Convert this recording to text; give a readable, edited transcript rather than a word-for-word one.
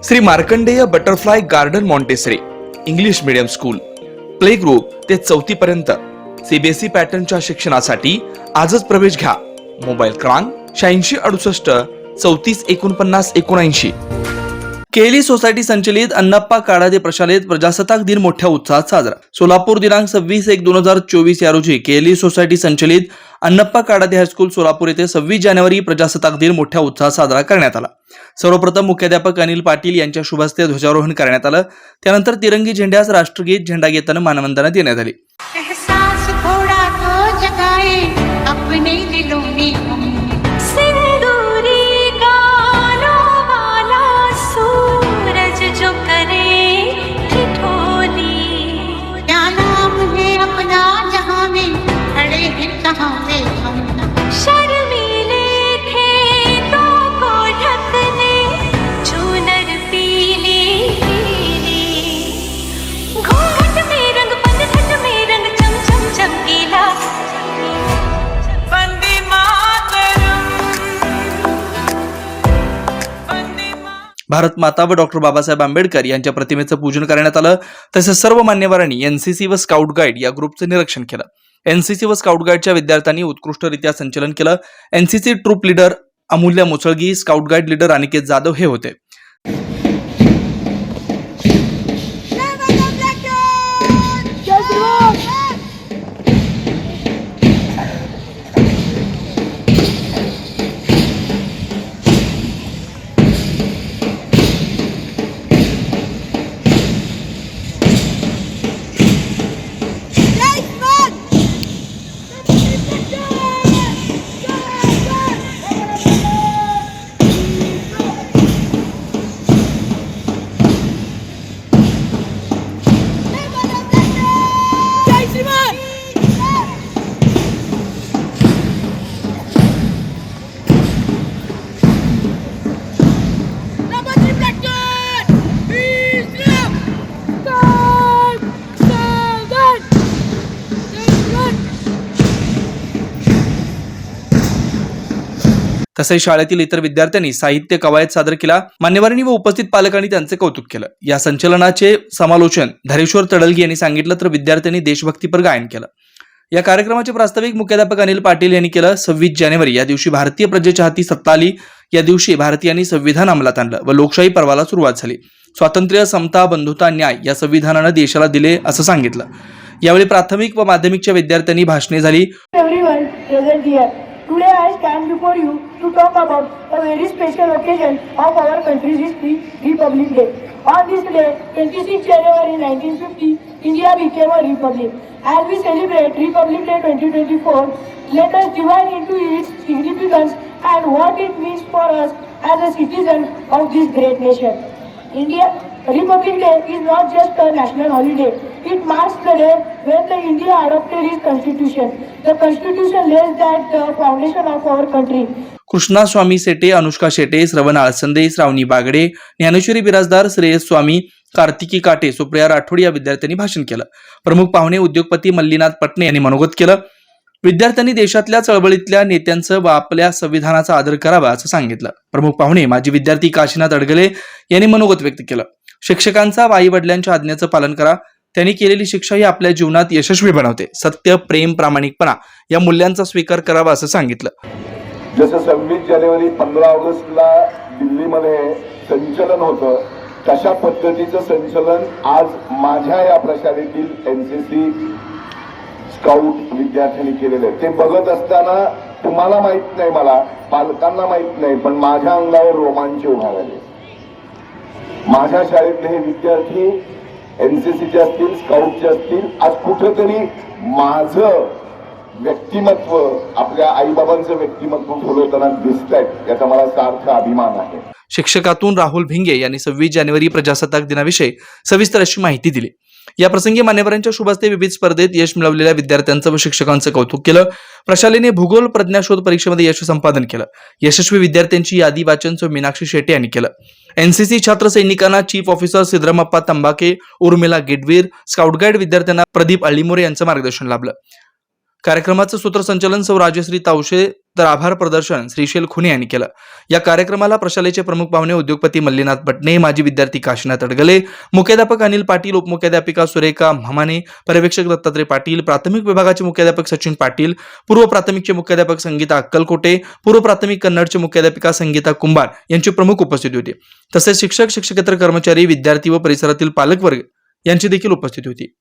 Shri Markandey butterfly garden Montessori English medium school play group ते 4थी पर्यंत सीबीएसई पॅटर्नच्या शिक्षणासाठी आजच प्रवेश घ्या. मोबाईल क्रमांक 8668 34 49 79. केली सोसायटी संचलित अण्णाप्पा काडादे प्रशालेत प्रजासत्ताक दिन मोठ्या उत्साहात साजरा. सोलापूर दिनांक 26/1/2024 या रोजी केली सोसायटी संचलित अण्णाप्पा काडादे हायस्कूल सोलापूर येथे 26 जानेवारी प्रजासत्ताक दिन मोठ्या उत्साहात साजरा करण्यात आला. सर्वप्रथम मुख्याध्यापक अनिल पाटील यांच्या शुभ हस्ते ध्वजारोहण करण्यात आलं. त्यानंतर तिरंगी झेंड्यास राष्ट्रगीत झेंडागीतानं मानवंदना देण्यात आली. एहसास थोड़ा तो जगाए अपने दिलों में हम सिंदूरी गालों वाला सूरज जो करे ठिठोली क्या नाम है अपना जहां में खड़े हैं कहां पे हम शर्मीले खेतों को ढकने चूनर पीली घूंघट में रंग पनघट में रंग चम चम चमकीला वंदे मातरम वंदे भारत माता व डॉक्टर बाबासाहेब आंबेडकर यांच्या प्रतिमेचं पूजन करण्यात आलं. तसेच सर्व मान्यवरांनी एनसीसी व स्काउट गाईड या ग्रुपचं निरीक्षण केलं. एनसीसी व स्काउट गाईडच्या विद्यार्थ्यांनी उत्कृष्टरित्या संचलन केलं. NCC troop leader Amulya Musalgi, scout guide leader Aniket Jadhav हे होते. तसेच शाळेतील इतर विद्यार्थ्यांनी साहित्य कवायत सादर केला. मान्यवरांनी व उपस्थित पालकांनी त्यांचे कौतुक केलं. या संचलनाचे समालोचन धरेश्वर तडलगी यांनी सांगितलं, तर विद्यार्थ्यांनी देशभक्तीपर गायन केलं. या कार्यक्रमाचे प्रास्ताविक मुख्याध्यापक अनिल पाटील यांनी केलं. 26 जानेवारी या दिवशी भारतीय प्रजेच्या हाती सत्ता आली. या दिवशी भारतीयांनी संविधान अंमलात आणलं व लोकशाही पर्वाला सुरुवात झाली. स्वातंत्र्य, समता, बंधुता, न्याय या संविधानानं देशाला दिले असं सांगितलं. यावेळी प्राथमिक व माध्यमिकच्या विद्यार्थ्यांनी भाषणे झाली. Today I stand before you to talk about a very special occasion of our country's history, Republic Day. On this day, 26 January 1950, India became a republic. As we celebrate Republic Day 2024, let us dive into its significance and what it means for us as a citizen of this great nation. Republic Day is not just a national holiday. It marks the day when the India adopted its constitution. The constitution lays the foundation of our country. Krishna स्वामी सेटे, अनुष्का शेटे, श्रवण आळसंदे, श्रावणी बागडे, ज्ञानेश्वरी बिराजदार, श्रेयस स्वामी, कार्तिकी काटे, सुप्रिया राठोड या विद्यार्थ्यांनी भाषण केलं. प्रमुख पाहुणे उद्योगपती मल्लीनाथ पटणे यांनी मनोगत केलं. विद्यार्थ्यांनी देशातल्या चळवळीतल्या नेत्यांचं व आपल्या संविधानाचा आदर करावा असं सांगितलं. प्रमुख पाहुणे माजी विद्यार्थी काशीनाथ अडगले यांनी मनोगत व्यक्त केलं. शिक्षकांचा व आई वडिलांच्या आज्ञेचं पालन करा. त्यांनी केलेली शिक्षा ही आपल्या जीवनात यशस्वी बनवते. सत्य, प्रेम, प्रामाणिकपणा या मूल्यांचा स्वीकार करावा असं सांगितलं. जसं 26 जानेवारी 15 ऑगस्टला दिल्लीमध्ये संचलन होतं, तशा पद्धतीचं संचलन आज माझ्या या प्रशालेतील एनसीसी स्काउट विद्यार्थ्यांनी केलेलं आहे. ते बघत असताना तुम्हाला माहित नाही, मला पालकांना माहित नाही, पण माझ्या अंगावर रोमांच उभारले. माझ्या शाळेतले हे विद्यार्थी एनसीसीचे असतील, स्काउटचे असतील, आज कुठेतरी माझं व्यक्तिमत्व, आपल्या आईबाबांचं व्यक्तिमत्व फुलवताना दिसत आहेत, याचा मला सार्थ अभिमान आहे. शिक्षकातून राहुल भिंगे यांनी 26 जानेवारी प्रजासत्ताक दिनाविषयी सविस्तर अशी माहिती दिली. या प्रसंगी मान्यवरांच्या शुभ हस्ते विविध स्पर्धेत यश मिळवलेल्या विद्यार्थ्यांचं व शिक्षकांचं कौतुक केलं. प्रशालेने भूगोल प्रज्ञाशोध परीक्षेमध्ये यश संपादन केलं. यशस्वी विद्यार्थ्यांची यादी वाचन मीनाक्षी शेटे यांनी केलं. एनसीसी छात्र सैनिकांना chief officer Siddharamappa Tambake, Urmila Gidvir, scout guide विद्यार्थ्यांना प्रदीप अळीमोरे यांचं मार्गदर्शन लाभलं. कार्यक्रमाचं सूत्रसंचालन सौ राजश्री तावशे तर आभार प्रदर्शन श्रीशैल खुने यांनी केलं. या कार्यक्रमाला प्रशालेचे प्रमुख पाहुणे उद्योगपती मल्लीनाथ भटणे, माजी विद्यार्थी काशीनाथ अडगले, मुख्याध्यापक अनिल पाटील, उपमुख्याध्यापिका सुरेखा म्हामाने, पर्यवेक्षक दत्तात्रय पाटील, प्राथमिक विभागाचे मुख्याध्यापक सचिन पाटील, पूर्व प्राथमिकचे मुख्याध्यापक संगीता अक्कलकोटे, पूर्व प्राथमिक कन्नडचे मुख्याध्यापिका संगीता कुंभार यांची प्रमुख उपस्थिती होती. तसेच शिक्षक, शिक्षकेतर कर्मचारी, विद्यार्थी व परिसरातील पालकवर्ग यांची देखील उपस्थिती होती.